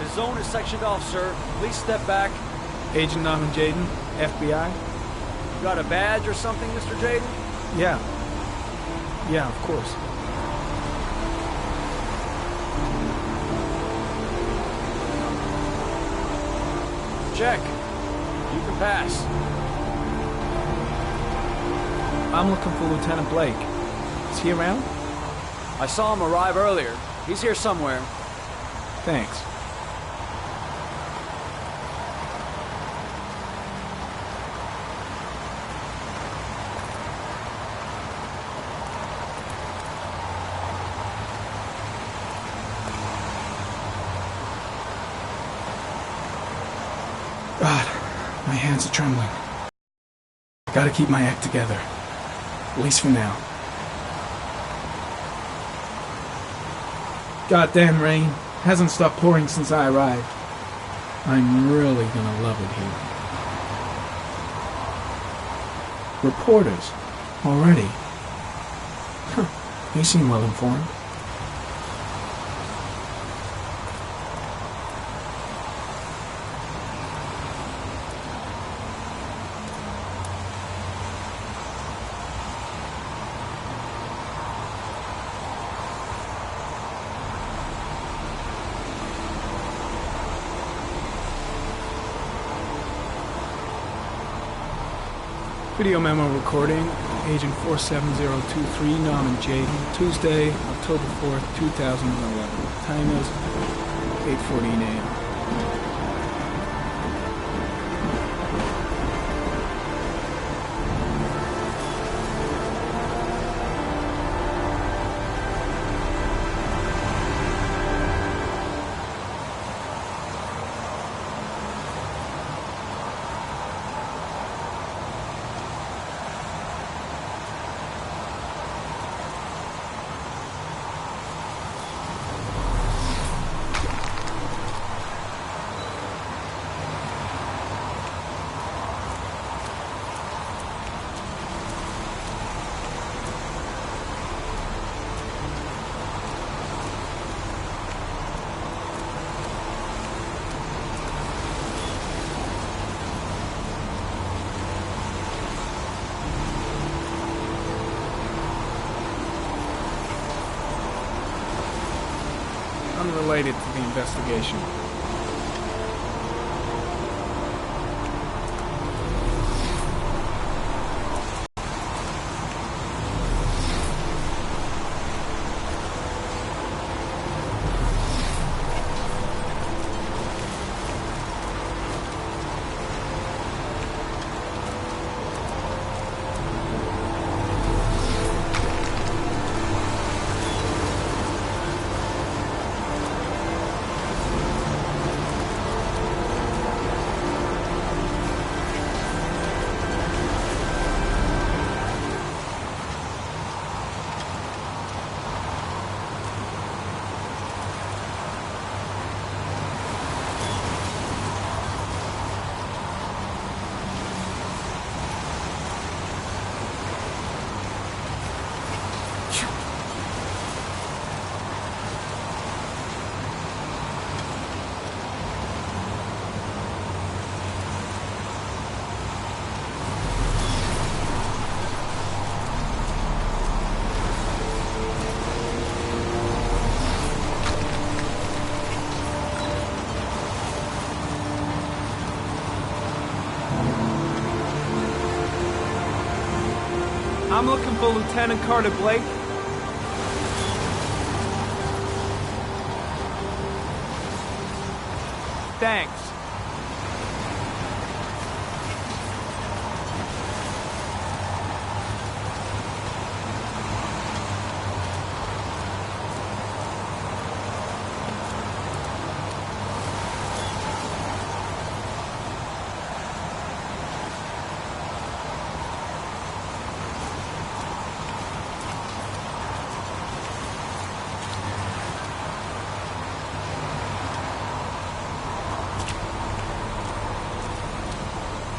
The zone is sectioned off, sir. Please step back. Agent Norman Jaden, FBI? You got a badge or something, Mr. Jaden? Yeah. Yeah, of course. Check. You can pass. I'm looking for Lieutenant Blake. Is he around? I saw him arrive earlier. He's here somewhere. Thanks. God, my hands are trembling. I gotta keep my act together. At least for now. Goddamn rain. Hasn't stopped pouring since I arrived. I'm really gonna love it here. Reporters. Already. Huh. They seem well informed. Video memo recording, Agent 47023, Norman Jaden, Tuesday, October 4th, 2011. Time is 8:14 a.m. Unrelated to the investigation. I'm looking for Lieutenant Carter Blake. Thanks.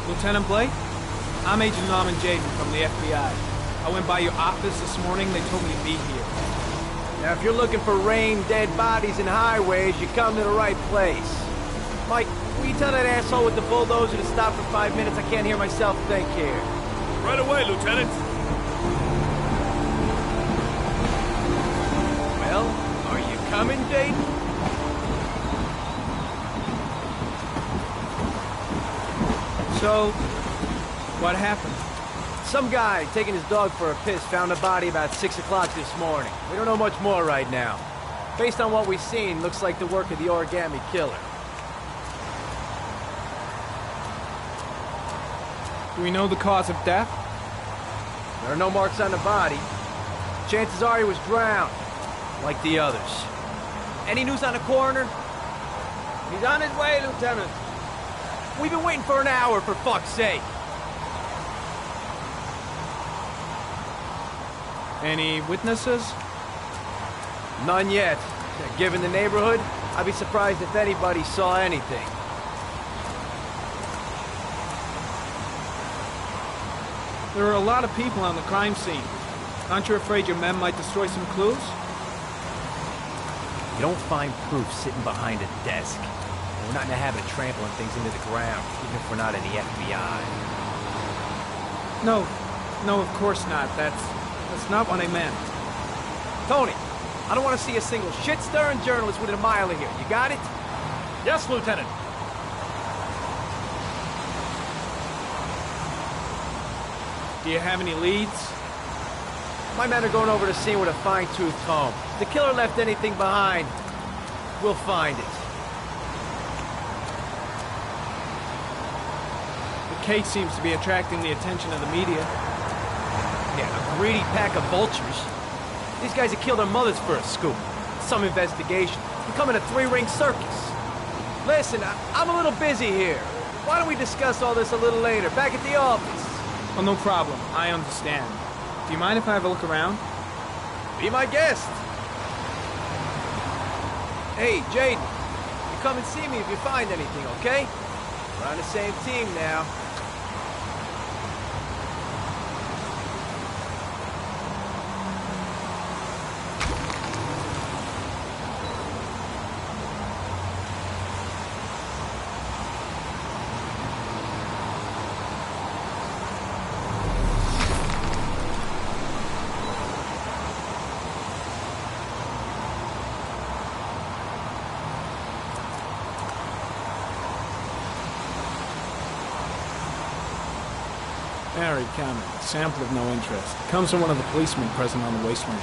Lieutenant Blake? I'm Agent Norman Jaden from the FBI. I went by your office this morning. They told me to be here. Now, if you're looking for rain, dead bodies, and highways, you come to the right place. Mike, will you tell that asshole with the bulldozer to stop for 5 minutes? I can't hear myself think here. Right away, Lieutenant. Well, are you coming, Dayton? So, what happened? Some guy taking his dog for a piss found a body about 6 o'clock this morning. We don't know much more right now. Based on what we've seen, looks like the work of the origami killer. Do we know the cause of death? There are no marks on the body. Chances are he was drowned, like the others. Any news on the coroner? He's on his way, Lieutenant. We've been waiting for an hour, for fuck's sake. Any witnesses? None yet. Given the neighborhood, I'd be surprised if anybody saw anything. There are a lot of people on the crime scene. Aren't you afraid your men might destroy some clues? You don't find proof sitting behind a desk. We're not in the habit of trampling things into the ground, even if we're not in the FBI. No, of course not. That's not what I meant. Tony, I don't want to see a single shit-stirring journalist within a mile of here. You got it? Yes, Lieutenant. Do you have any leads? My men are going over the scene with a fine-tooth comb. If the killer left anything behind, we'll find it. The case seems to be attracting the attention of the media. Yeah, a greedy pack of vultures. These guys have killed their mothers for a scoop. Some investigation. Becoming a three-ring circus. Listen, I'm a little busy here. Why don't we discuss all this a little later, back at the office? Oh, no problem. I understand. Do you mind if I have a look around? Be my guest. Hey, Jaden, you come and see me if you find anything, okay? We're on the same team now. Harry Cameron, sample of no interest. Comes from one of the policemen present on the wasteland.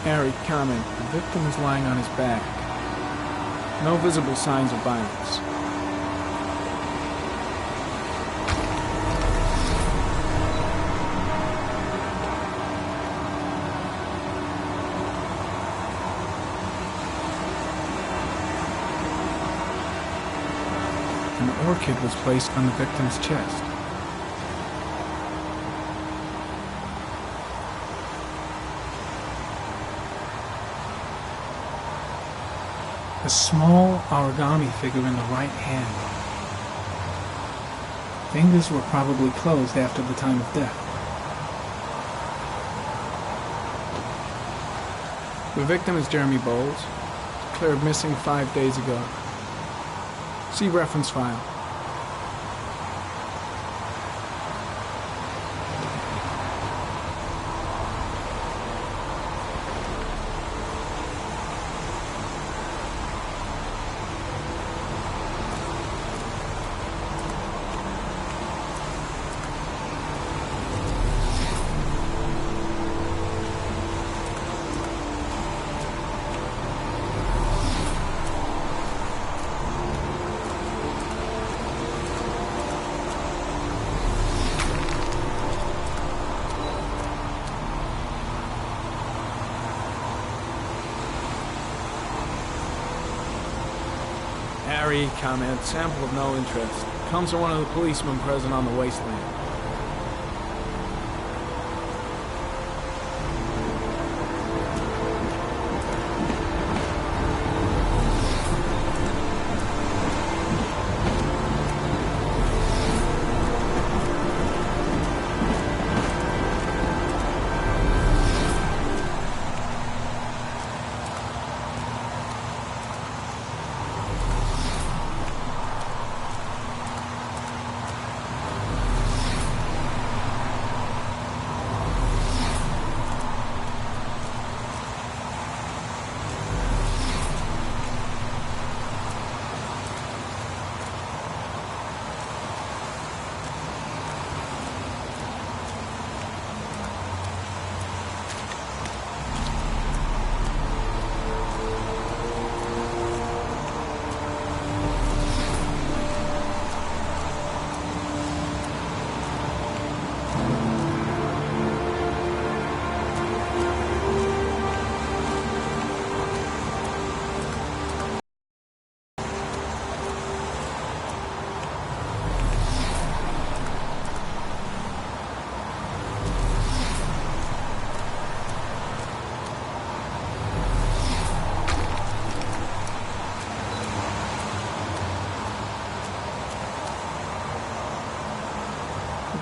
Harry comment. The victim is lying on his back. No visible signs of violence. An orchid was placed on the victim's chest. A small origami figure in the right hand. Fingers were probably closed after the time of death. The victim is Jeremy Bowles, declared missing 5 days ago. See reference file. Harry, comment, sample of no interest. Comes from one of the policemen present on the wasteland.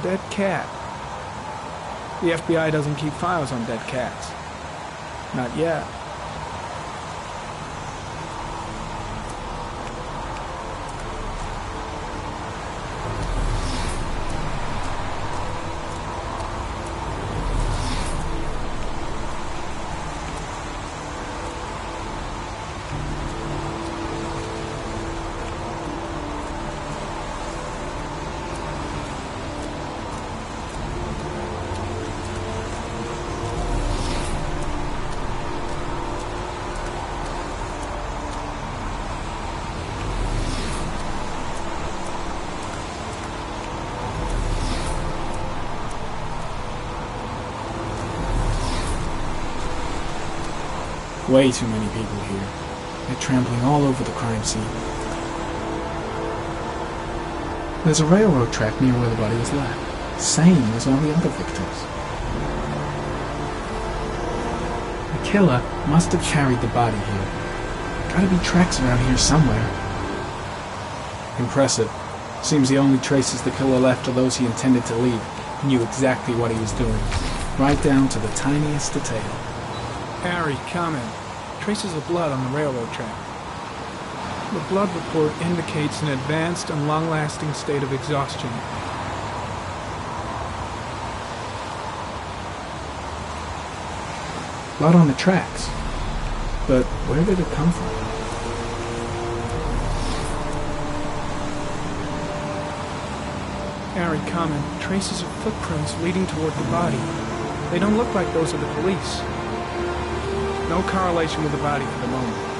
Dead cat. The FBI doesn't keep files on dead cats. Not yet. Way too many people here. They're trampling all over the crime scene. There's a railroad track near where the body was left. Same as all the other victims. The killer must have carried the body here. Gotta be tracks around here somewhere. Impressive. Seems the only traces the killer left are those he intended to leave. He knew exactly what he was doing. Right down to the tiniest detail. Harry, comment. Traces of blood on the railroad track. The blood report indicates an advanced and long-lasting state of exhaustion. Blood on the tracks. But where did it come from? Harry, comment. Traces of footprints leading toward the body. They don't look like those of the police. No correlation with the body for the moment.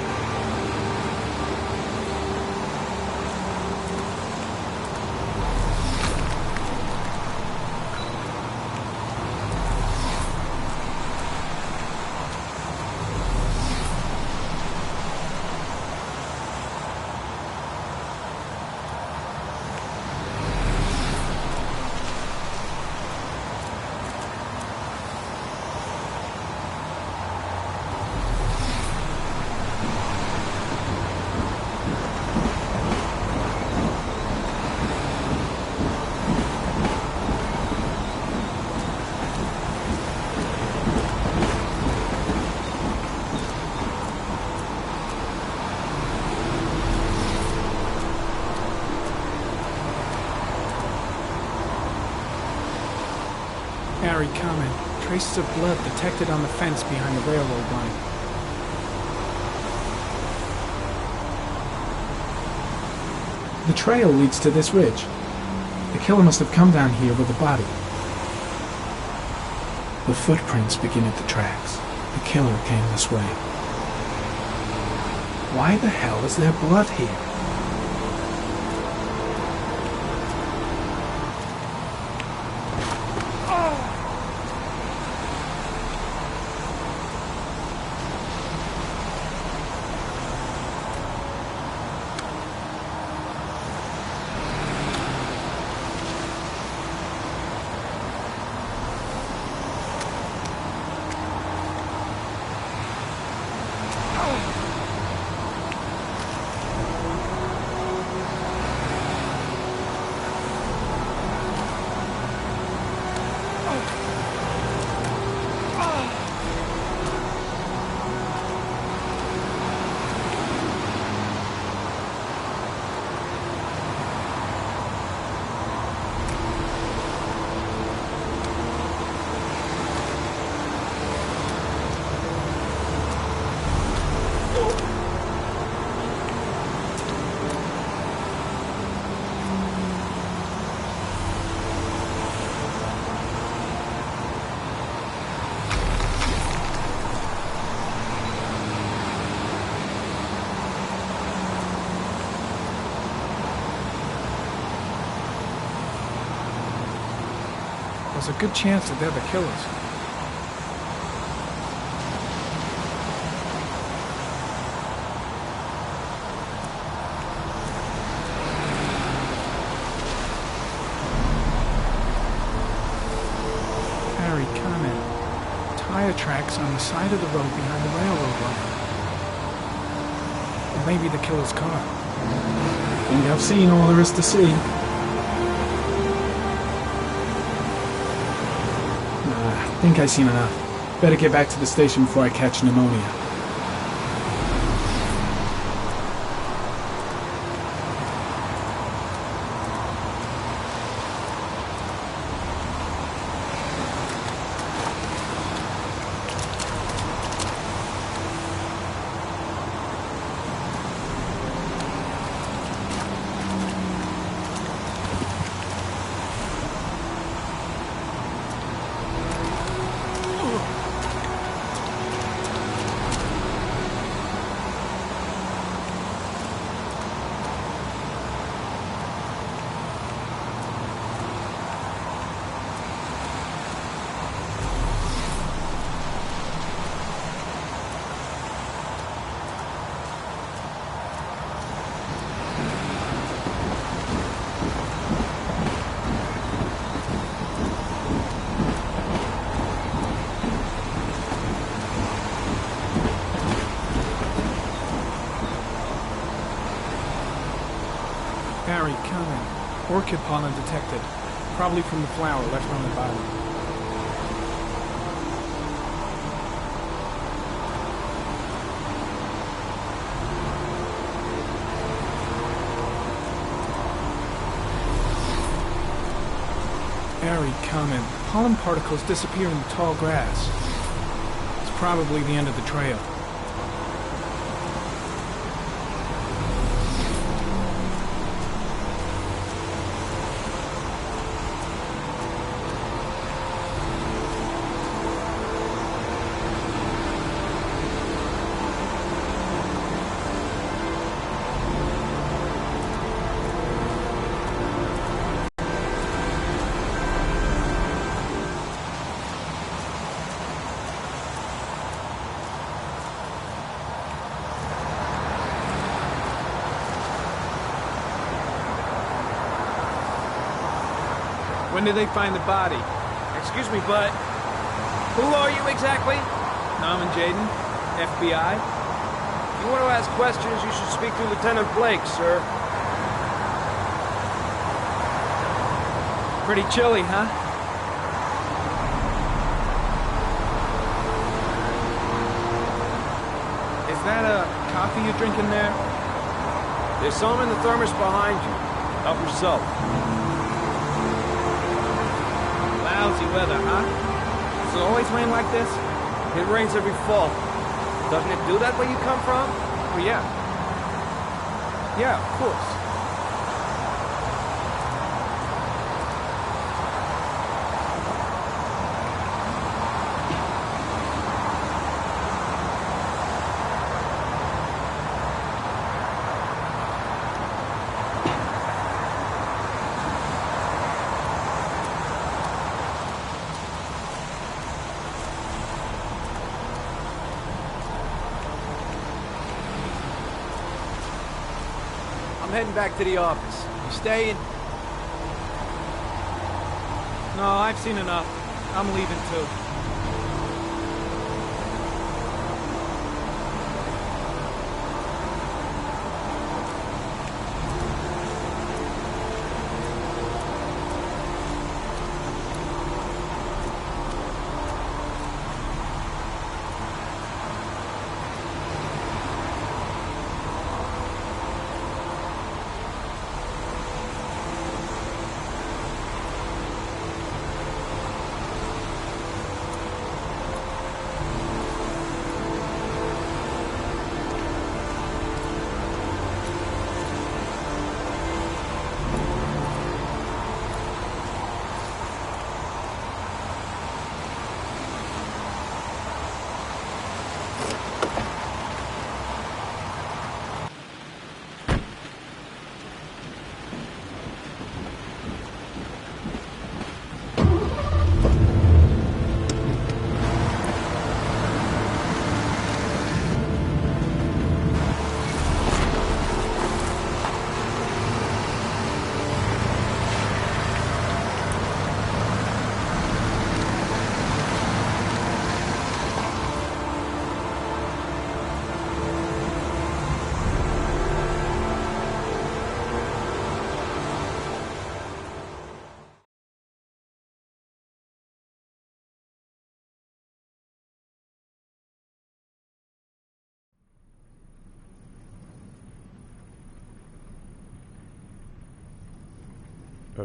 Harry, comment. Traces of blood detected on the fence behind the railroad line. The trail leads to this ridge. The killer must have come down here with the body. The footprints begin at the tracks. The killer came this way. Why the hell is there blood here? There's a good chance that they're the killers. Harry, comment. Tire tracks on the side of the road behind the railroad line. It may be the killer's car. Think I've seen all there is to see. I think I've seen enough. Better get back to the station before I catch pneumonia. Harry, comment. Orchid pollen detected. Probably from the flower left on the body. Harry, comment. Pollen particles disappear in the tall grass. It's probably the end of the trail. When did they find the body? Excuse me, but who are you exactly? Norman Jaden, FBI. If you want to ask questions, you should speak to Lieutenant Blake, sir. Pretty chilly, huh? Is that a coffee you're drinking there? There's some in the thermos behind you. Help yourself. Lousy weather, huh? Does it always rain like this? It rains every fall. Doesn't it do that where you come from? Oh, yeah. Yeah, of course. I'm heading back to the office. You staying? No, I've seen enough. I'm leaving too.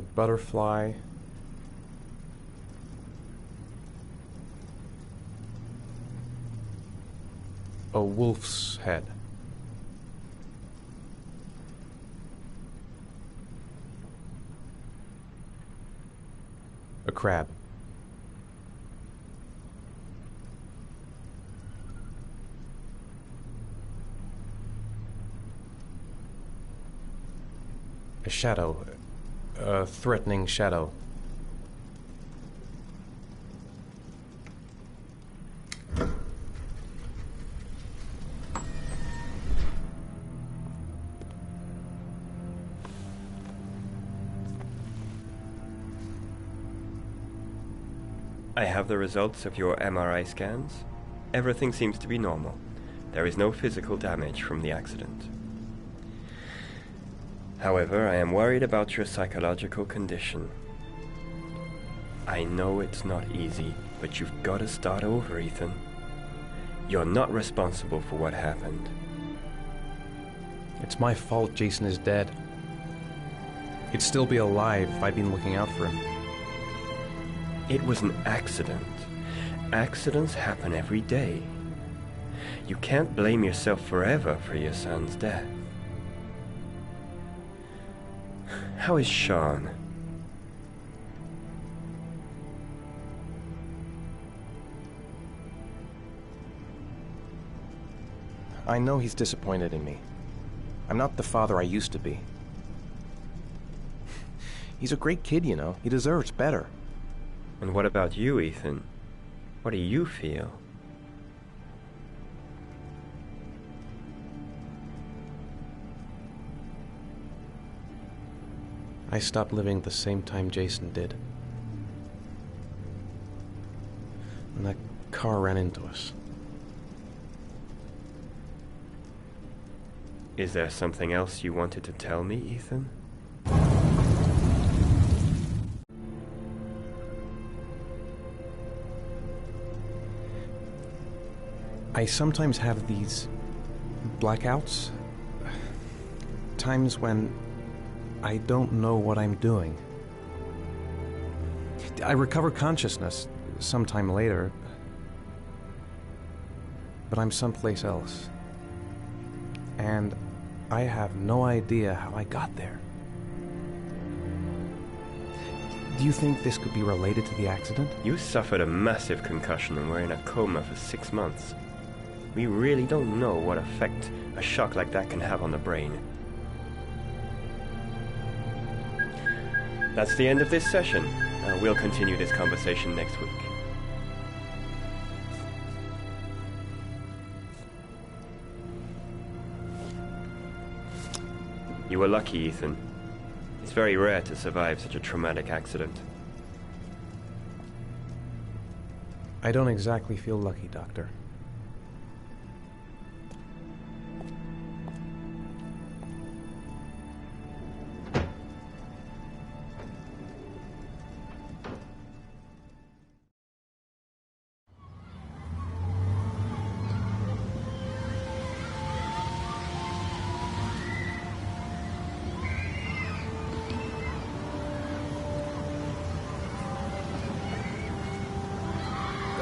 A butterfly. A wolf's head. A crab. A shadow. A threatening shadow. I have the results of your MRI scans. Everything seems to be normal. There is no physical damage from the accident. However, I am worried about your psychological condition. I know it's not easy, but you've got to start over, Ethan. You're not responsible for what happened. It's my fault Jason is dead. He'd still be alive if I'd been looking out for him. It was an accident. Accidents happen every day. You can't blame yourself forever for your son's death. How is Sean? I know he's disappointed in me. I'm not the father I used to be. He's a great kid, you know. He deserves better. And what about you, Ethan? What do you feel? I stopped living the same time Jason did. And that car ran into us. Is there something else you wanted to tell me, Ethan? I sometimes have these blackouts. Times when I don't know what I'm doing. I recover consciousness sometime later, but I'm someplace else. And I have no idea how I got there. Do you think this could be related to the accident? You suffered a massive concussion and were in a coma for 6 months. We really don't know what effect a shock like that can have on the brain. That's the end of this session. We'll continue this conversation next week. You were lucky, Ethan. It's very rare to survive such a traumatic accident. I don't exactly feel lucky, Doctor.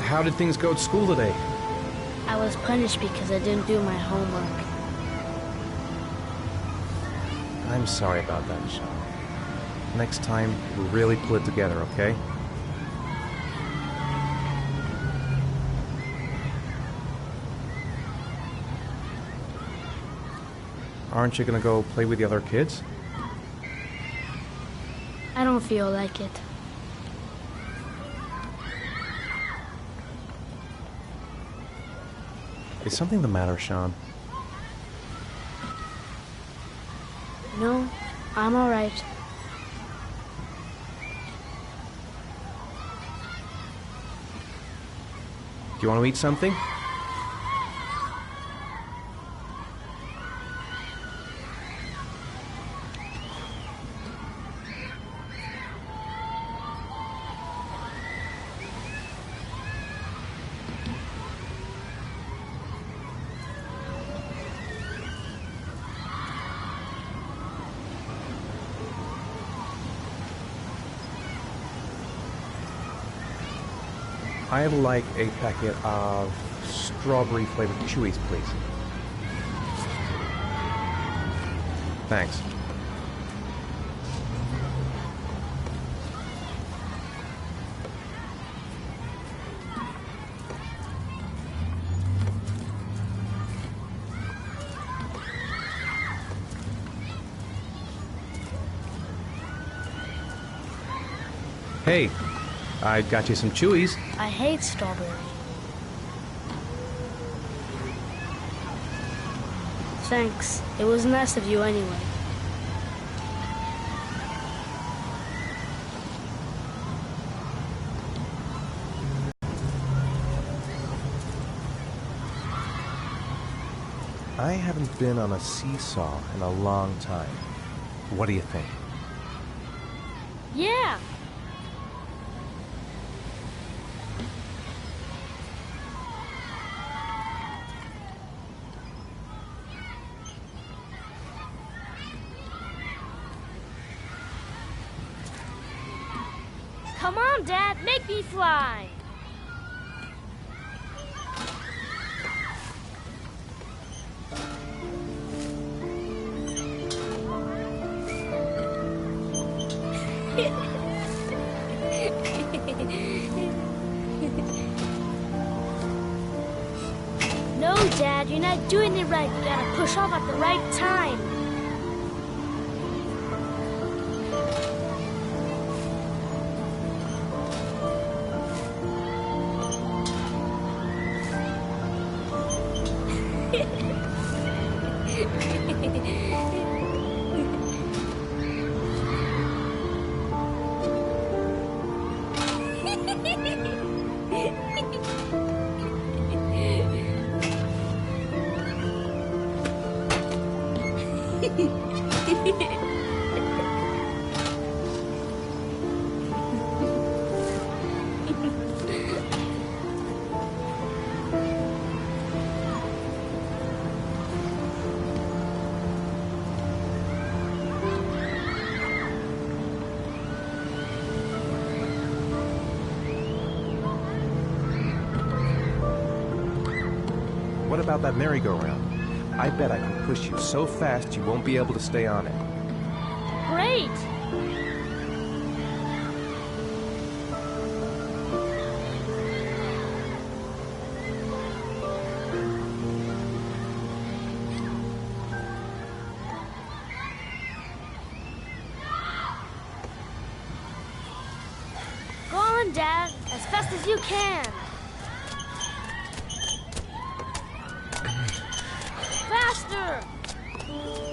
How did things go at school today? I was punished because I didn't do my homework. I'm sorry about that, Sean. Next time, we'll really pull it together, okay? Aren't you gonna go play with the other kids? I don't feel like it. Is something the matter, Sean? No, I'm alright. Do you want to eat something? I'd like a packet of strawberry-flavored chewies, please. Thanks. Hey, I got you some chewies. I hate strawberry. Thanks. It was nice of you anyway. I haven't been on a seesaw in a long time. What do you think? Yeah. Come on, Dad, make me fly. No, Dad, you're not doing it right. You gotta push off at the right time. What about that merry-go-round? I bet I can push you so fast you won't be able to stay on it. Great! Go on, Dad, as fast as you can. Faster!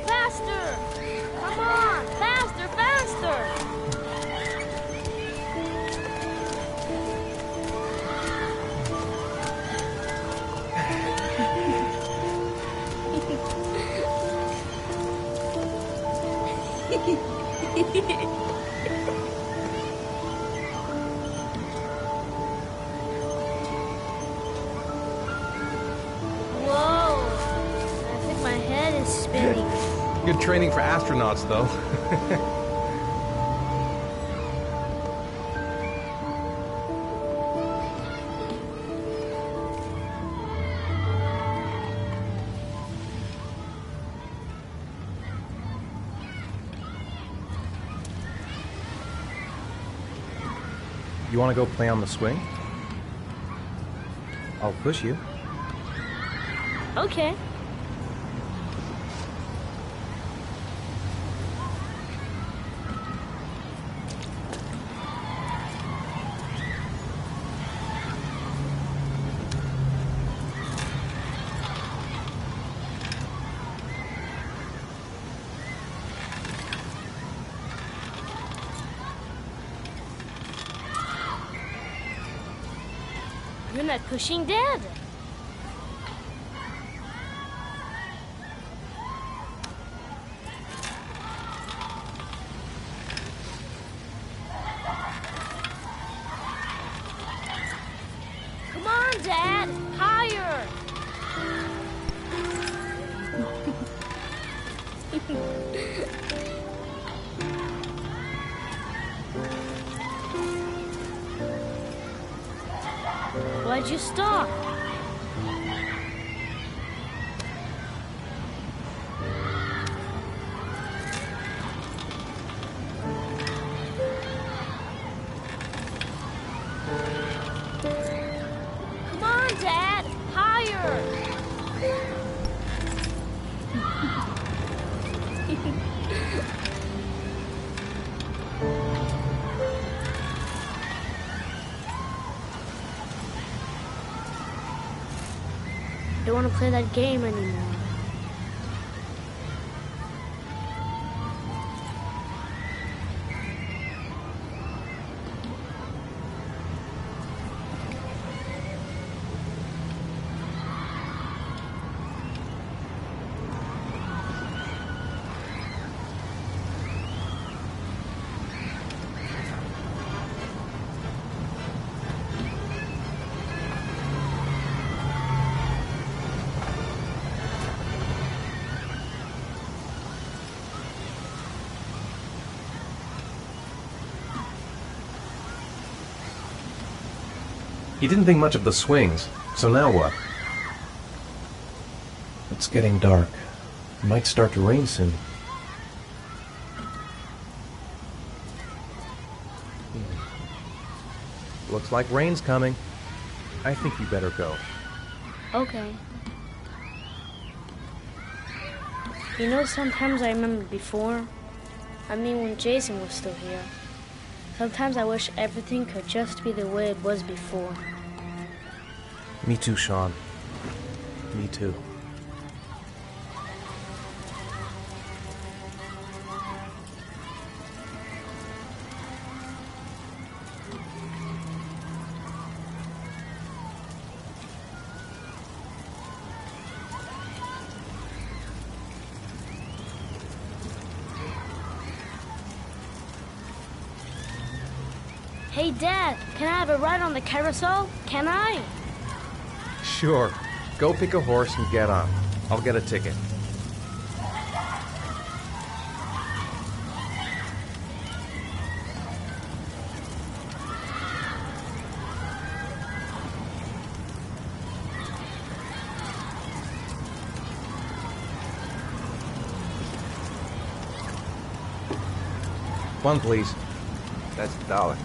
Faster! Come on! Faster, faster! Whoa! I think my head is spinning. Good training for astronauts, though. You want to go play on the swing? I'll push you. Okay. You're not pushing, Dad. Come on, Dad. Higher. Why'd you stop? Come on, Dad! Higher! I don't want to play that game anymore. He didn't think much of the swings, so now what? It's getting dark. It might start to rain soon. Looks like rain's coming. I think you better go. Okay. You know, sometimes I remember before. I mean, when Jason was still here. Sometimes I wish everything could just be the way it was before. Me too, Sean. Me too. Hey, Dad, can I have a ride on the carousel? Can I? Sure. Go pick a horse and get on. I'll get a ticket. One, please. That's $1.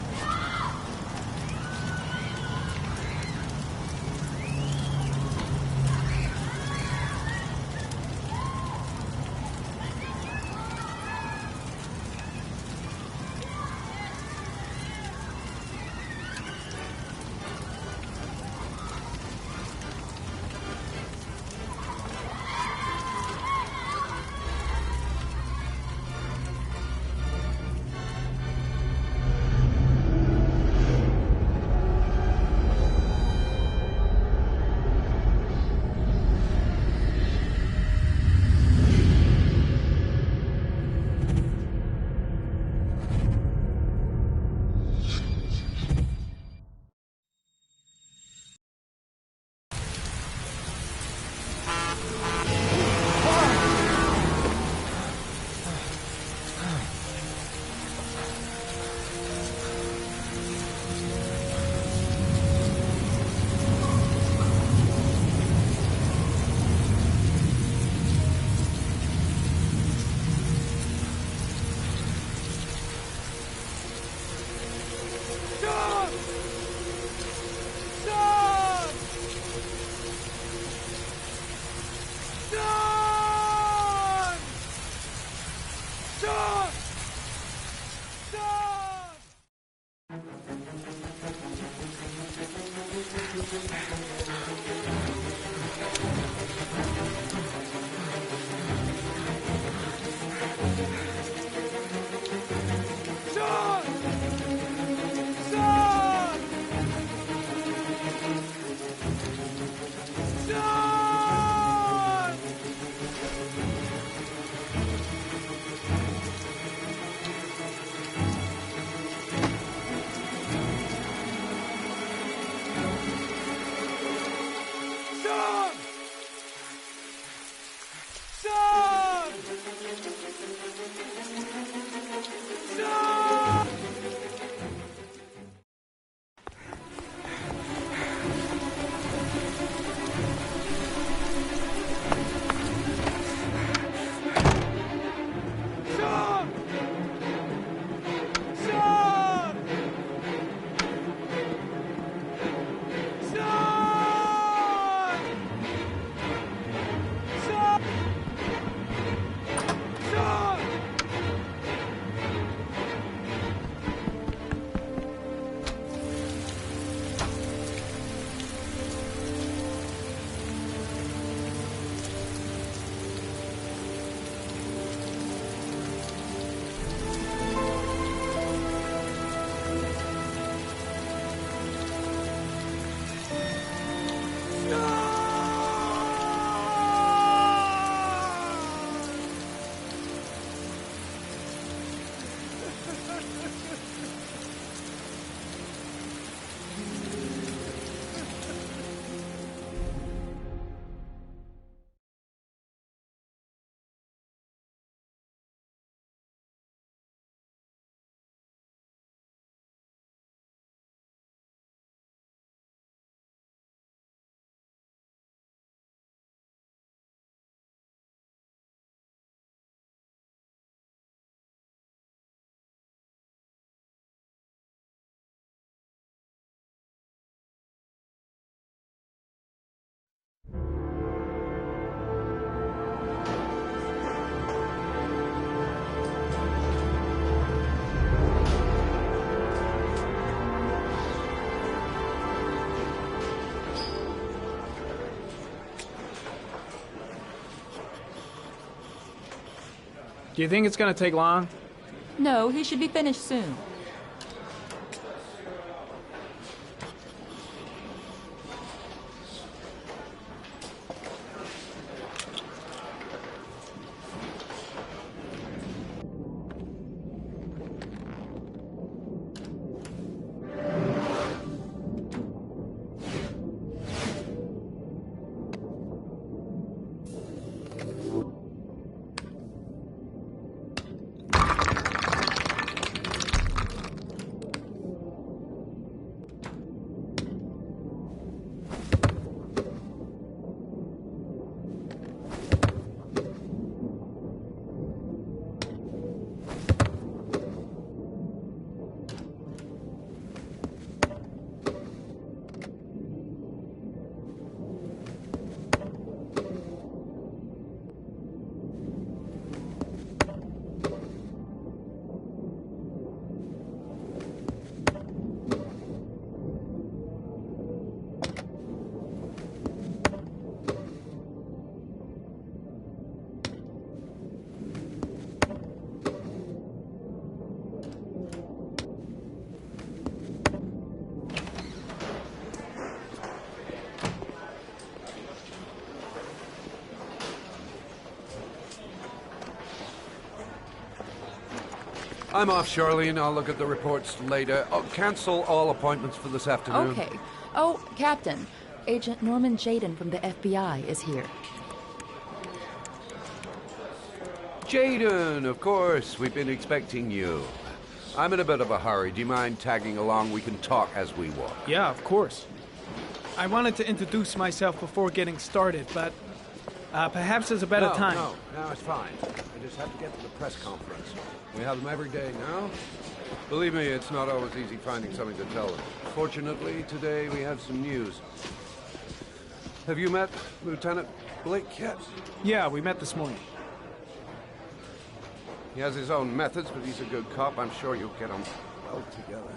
Do you think it's gonna take long? No, he should be finished soon. I'm off, Charlene. I'll look at the reports later. Oh, cancel all appointments for this afternoon. Okay. Oh, Captain. Agent Norman Jaden from the FBI is here. Jaden, of course. We've been expecting you. I'm in a bit of a hurry. Do you mind tagging along? We can talk as we walk. Yeah, of course. I wanted to introduce myself before getting started, but perhaps there's a better time. No, it's fine. I just have to get to the press conference. We have them every day now. Believe me, it's not always easy finding something to tell them. Fortunately, today we have some news. Have you met Lieutenant Blake yet? Yeah, we met this morning. He has his own methods, but he's a good cop. I'm sure you'll get on well together.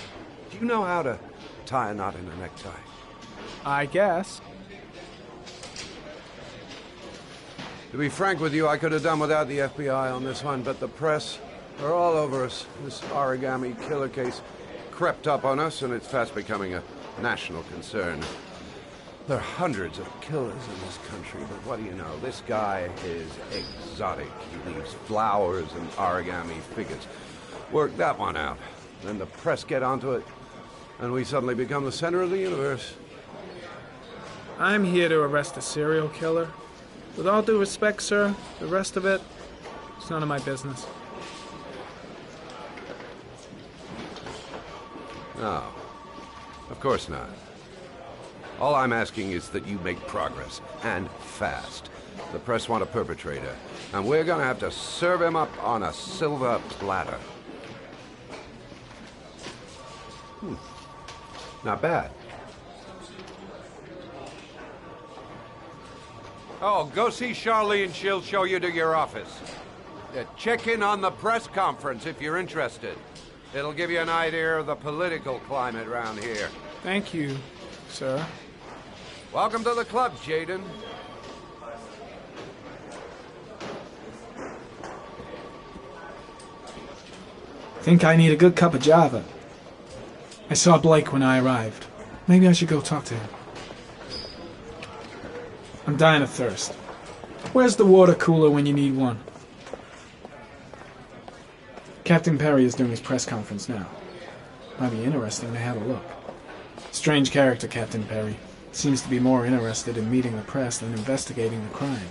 Do you know how to tie a knot in a necktie? I guess. To be frank with you, I could have done without the FBI on this one, but the press are all over us. This origami killer case crept up on us, and it's fast becoming a national concern. There are hundreds of killers in this country, but what do you know? This guy is exotic. He leaves flowers and origami figures. Work that one out. Then the press get onto it, and we suddenly become the center of the universe. I'm here to arrest a serial killer. With all due respect, sir, the rest of it, it's none of my business. No, of course not. All I'm asking is that you make progress, and fast. The press want a perpetrator, and we're gonna have to serve him up on a silver platter. Not bad. Oh, go see Charlene. She'll show you to your office. Check in on the press conference if you're interested. It'll give you an idea of the political climate around here. Thank you, sir. Welcome to the club, Jaden. Think I need a good cup of Java. I saw Blake when I arrived. Maybe I should go talk to him. I'm dying of thirst. Where's the water cooler when you need one? Captain Perry is doing his press conference now. Might be interesting to have a look. Strange character, Captain Perry. Seems to be more interested in meeting the press than investigating the crime.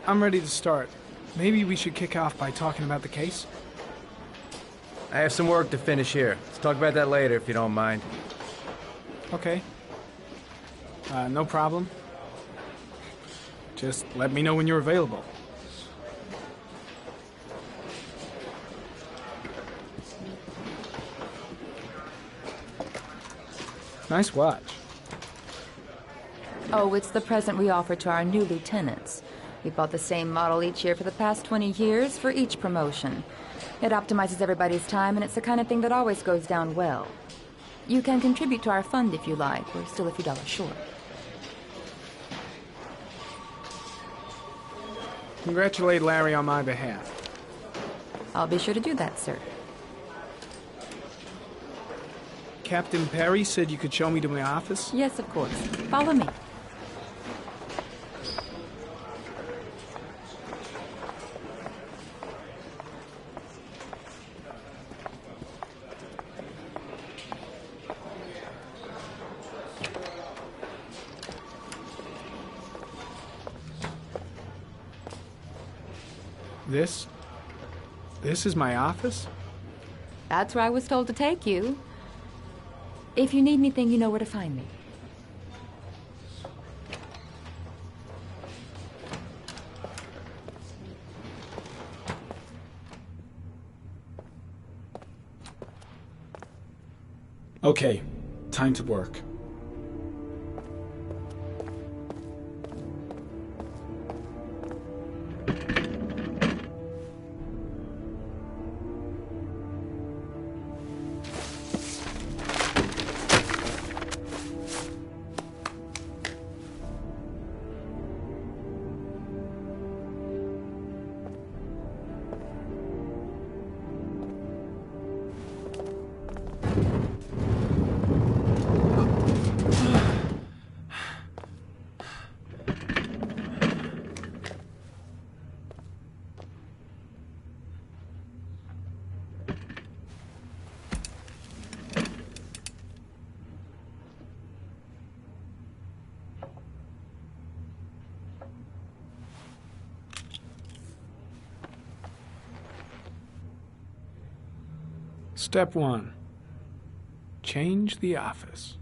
I'm ready to start. Maybe we should kick off by talking about the case? I have some work to finish here. Let's talk about that later if you don't mind. Okay. No problem. Just let me know when you're available. Nice watch. Oh, it's the present we offer to our new lieutenants. We bought the same model each year for the past 20 years for each promotion. It optimizes everybody's time, and it's the kind of thing that always goes down well. You can contribute to our fund if you like. We're still a few dollars short. Congratulate Larry on my behalf. I'll be sure to do that, sir. Captain Perry said you could show me to my office? Yes, of course. Follow me. This is my office? That's where I was told to take you. If you need anything, you know where to find me. Okay, time to work. Step 1. Change the office.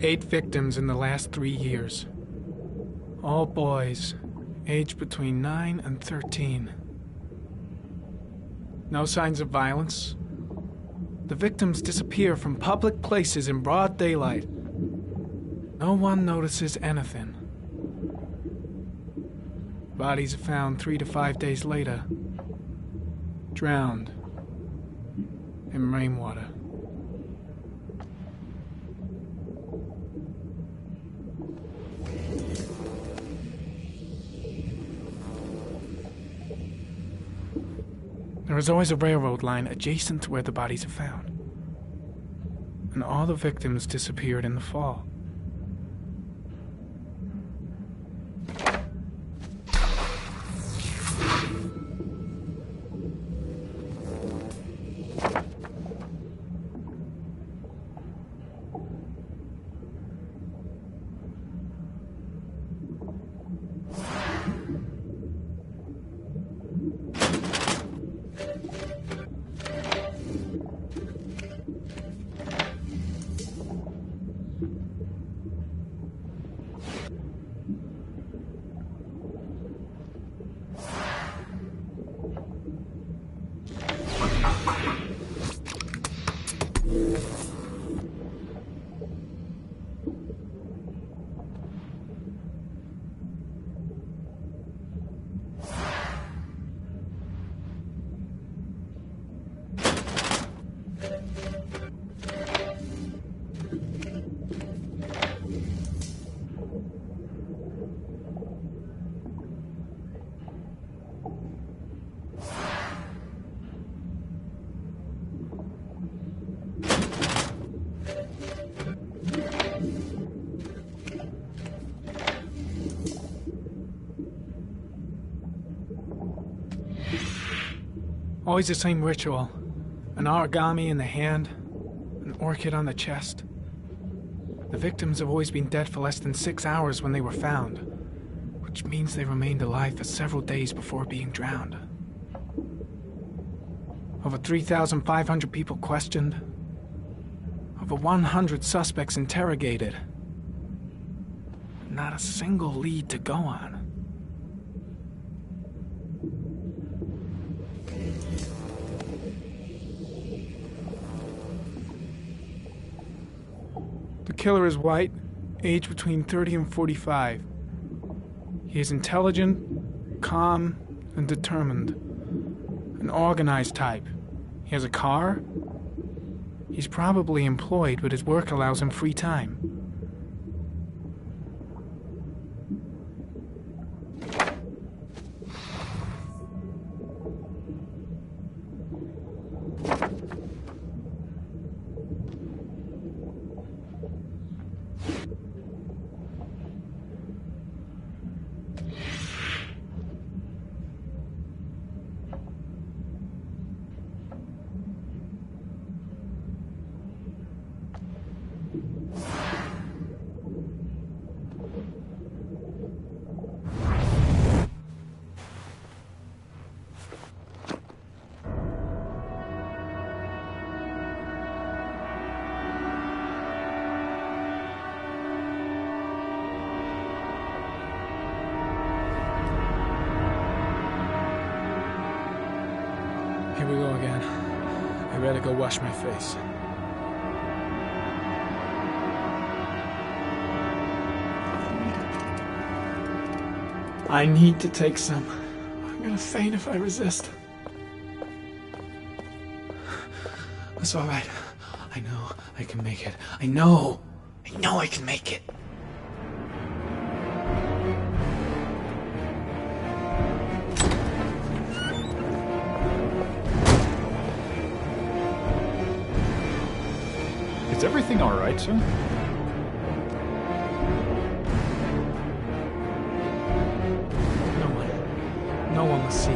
8 victims in the last 3 years. All boys, aged between 9 and 13. No signs of violence. The victims disappear from public places in broad daylight. No one notices anything. Bodies are found 3 to 5 days later, drowned in rainwater. There is always a railroad line adjacent to where the bodies are found. And all the victims disappeared in the fall. Always the same ritual. An origami in the hand, an orchid on the chest. The victims have always been dead for less than 6 hours when they were found, which means they remained alive for several days before being drowned. Over 3,500 people questioned. Over 100 suspects interrogated. Not a single lead to go on. The killer is white, aged between 30 and 45. He is intelligent, calm, and determined. An organized type. He has a car. He's probably employed, but his work allows him free time. Here we go again. I better go wash my face. I need to take some. I'm gonna faint if I resist. That's all right. I know I can make it. I know I can make it. Is everything all right, sir? No one will see.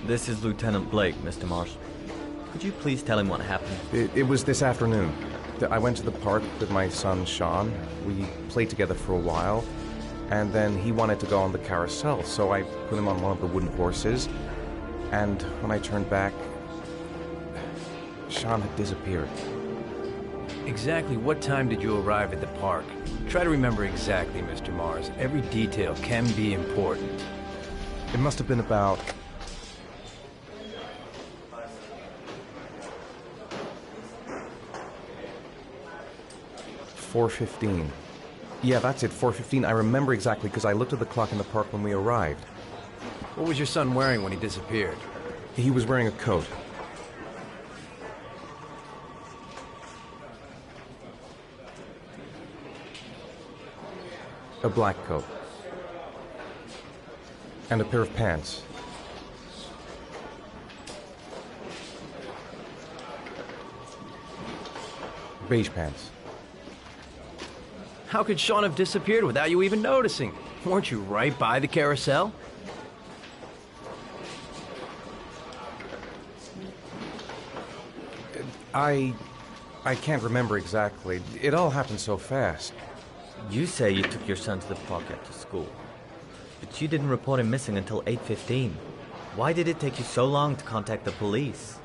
This is Lieutenant Blake, Mr. Mars. Could you please tell him what happened? It was this afternoon. I went to the park with my son, Sean. We played together for a while, and then he wanted to go on the carousel, so I put him on one of the wooden horses, and when I turned back, Sean had disappeared. Exactly what time did you arrive at the park? Try to remember exactly, Mr. Mars. Every detail can be important. It must have been about 4:15. Yeah, that's it, 4:15. I remember exactly because I looked at the clock in the park when we arrived. What was your son wearing when he disappeared? He was wearing a coat. A black coat. And a pair of pants. Beige pants. How could Sean have disappeared without you even noticing? Weren't you right by the carousel? I can't remember exactly. It all happened so fast. You say you took your son to the park after school, but you didn't report him missing until 8:15. Why did it take you so long to contact the police?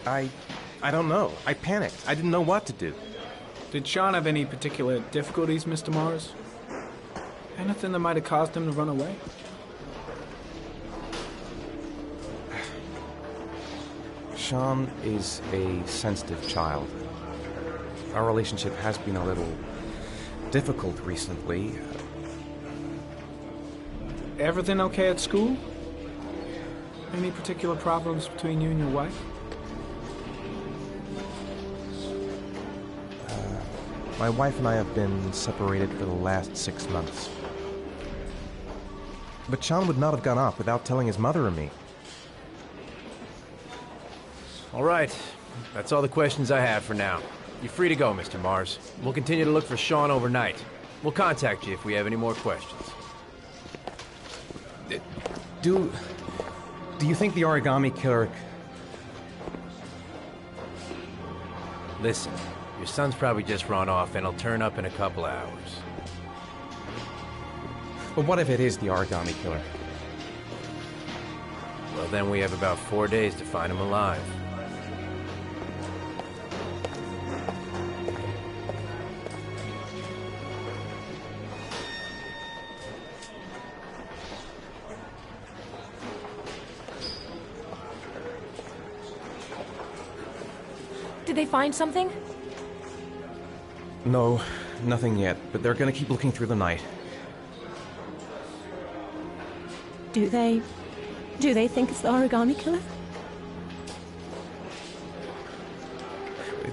I don't know. I panicked. I didn't know what to do. Did Sean have any particular difficulties, Mr. Mars? Anything that might have caused him to run away? Sean is a sensitive child. Our relationship has been a little difficult recently. Everything okay at school? Any particular problems between you and your wife? My wife and I have been separated for the last 6 months. But Sean would not have gone off without telling his mother or me. All right. That's all the questions I have for now. You're free to go, Mr. Mars. We'll continue to look for Sean overnight. We'll contact you if we have any more questions. Do you think the origami killer... Listen, your son's probably just run off and he'll turn up in a couple hours. But what if it is the origami killer? Well, then we have about 4 days to find him alive. Did they find something? No, nothing yet, but they're gonna keep looking through the night. Do they think it's the origami killer?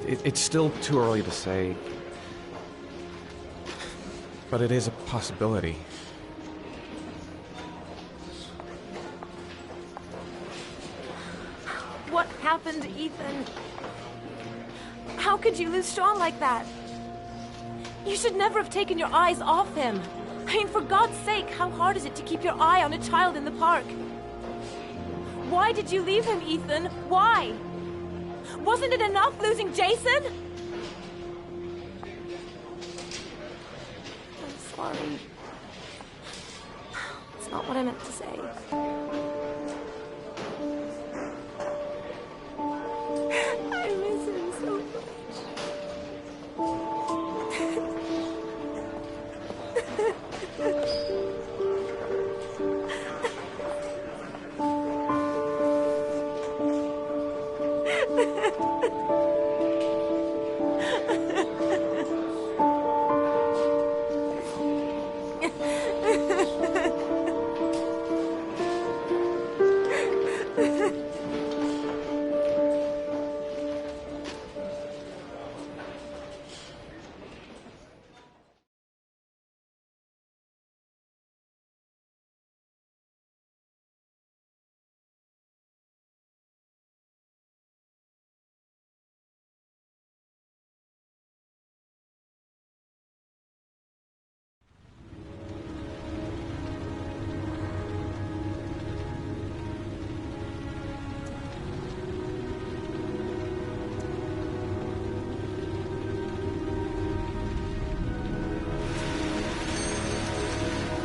It's still too early to say, but it is a possibility. What happened to Ethan? How could you lose Sean like that? You should never have taken your eyes off him. I mean, for God's sake, how hard is it to keep your eye on a child in the park? Why did you leave him, Ethan? Why? Wasn't it enough losing Jason? I'm sorry. It's not what I meant to say. I miss him so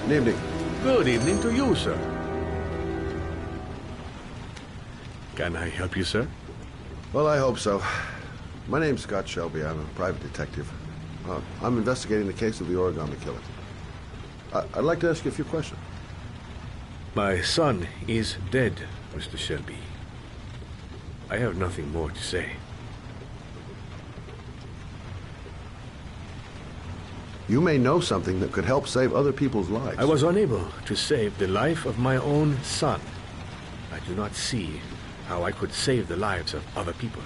Good evening. Good evening to you, sir. Can I help you, sir? Well, I hope so. My name's Scott Shelby. I'm a private detective. I'm investigating the case of the origami killer. I'd like to ask you a few questions. My son is dead, Mr. Shelby. I have nothing more to say. You may know something that could help save other people's lives. I was unable to save the life of my own son. I do not see how I could save the lives of other people.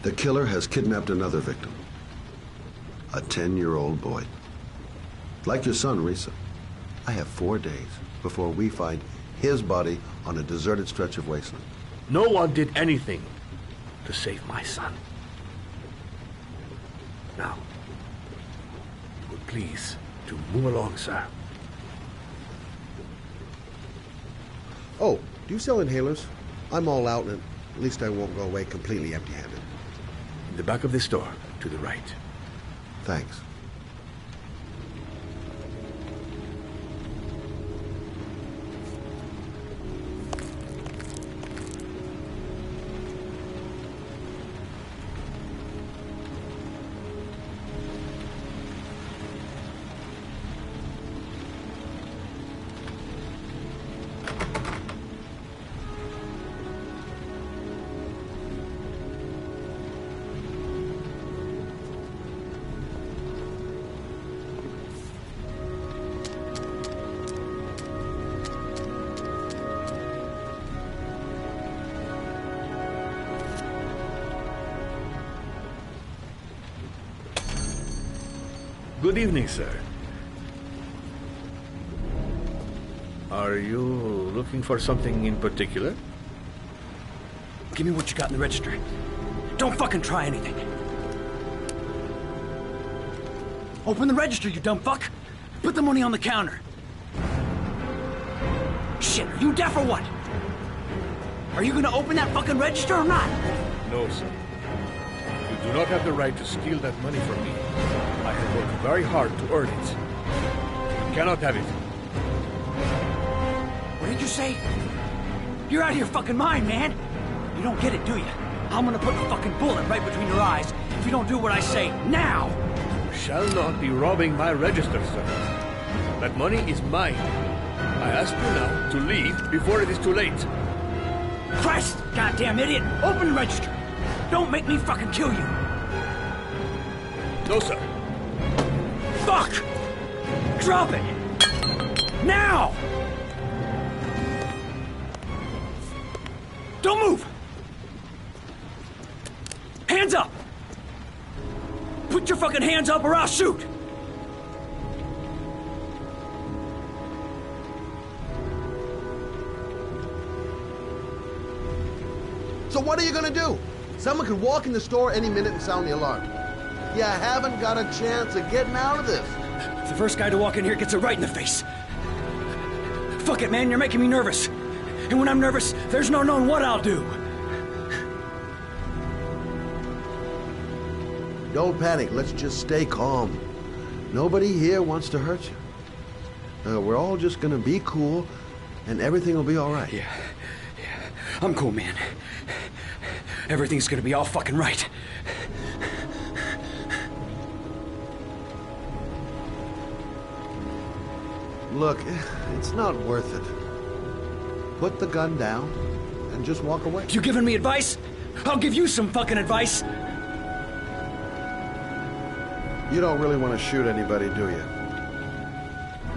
The killer has kidnapped another victim. A 10-year-old boy. Like your son, Risa. I have 4 days before we find his body on a deserted stretch of wasteland. No one did anything to save my son. Now, please, to move along, sir. Oh, do you sell inhalers? I'm all out, and at least I won't go away completely empty-handed. In the back of the store, to the right. Thanks. Good evening, sir. Are you looking for something in particular? Give me what you got in the register. Don't fucking try anything. Open the register, you dumb fuck. Put the money on the counter. Shit, are you deaf or what? Are you gonna open that fucking register or not? No, sir. You do not have the right to steal that money from me. I have worked very hard to earn it. You cannot have it. What did you say? You're out of your fucking mind, man. You don't get it, do you? I'm gonna put a fucking bullet right between your eyes if you don't do what I say now. You shall not be robbing my register, sir. That money is mine. I ask you now to leave before it is too late. Christ, goddamn idiot! Open the register. Don't make me fucking kill you. No, sir. Fuck! Drop it! Now! Don't move! Hands up! Put your fucking hands up or I'll shoot! So what are you gonna do? Someone could walk in the store any minute and sound the alarm. You haven't got a chance of getting out of this. The first guy to walk in here gets it right in the face. Fuck it, man, you're making me nervous. And when I'm nervous, there's no knowing what I'll do. Don't panic. Let's just stay calm. Nobody here wants to hurt you. We're all just gonna be cool, and everything will be all right. Yeah. I'm cool, man. Everything's gonna be all fucking right. Look, it's not worth it. Put the gun down and just walk away. You giving me advice? I'll give you some fucking advice. You don't really want to shoot anybody, do you?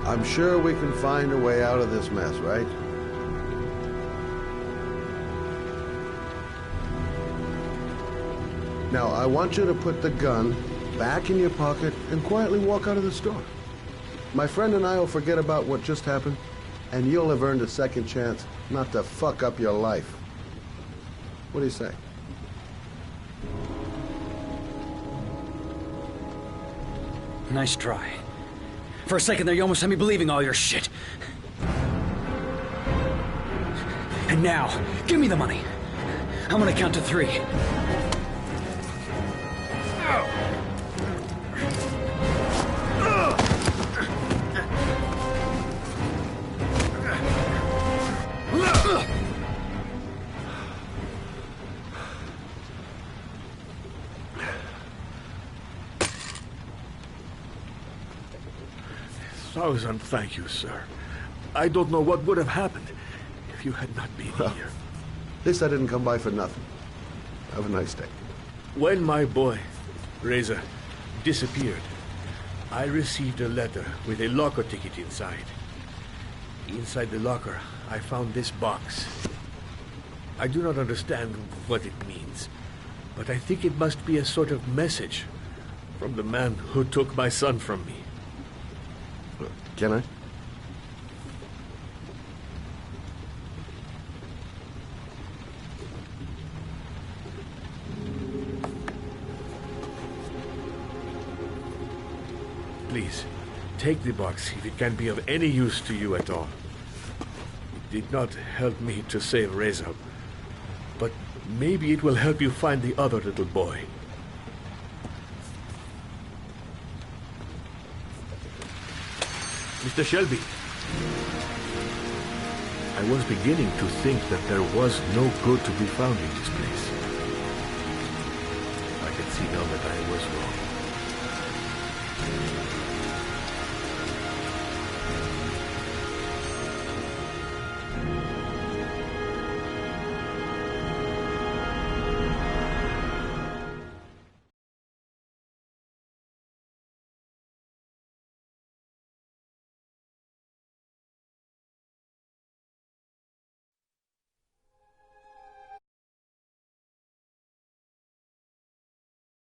I'm sure we can find a way out of this mess, right? Now, I want you to put the gun back in your pocket and quietly walk out of the store. My friend and I will forget about what just happened, and you'll have earned a second chance not to fuck up your life. What do you say? Nice try. For a second there, you almost had me believing all your shit. And now, give me the money. I'm gonna count to 3. Ow. 1,000 thank you, sir. I don't know what would have happened if you had not been here. This I didn't come by for nothing. Have a nice day. When my boy, Reza, disappeared, I received a letter with a locker ticket inside. Inside the locker, I found this box. I do not understand what it means, but I think it must be a sort of message from the man who took my son from me. Can I? Please, take the box if it can be of any use to you at all. It did not help me to save Reza, but maybe it will help you find the other little boy. Mr. Shelby, I was beginning to think that there was no good to be found in this place. I can see now that I was wrong.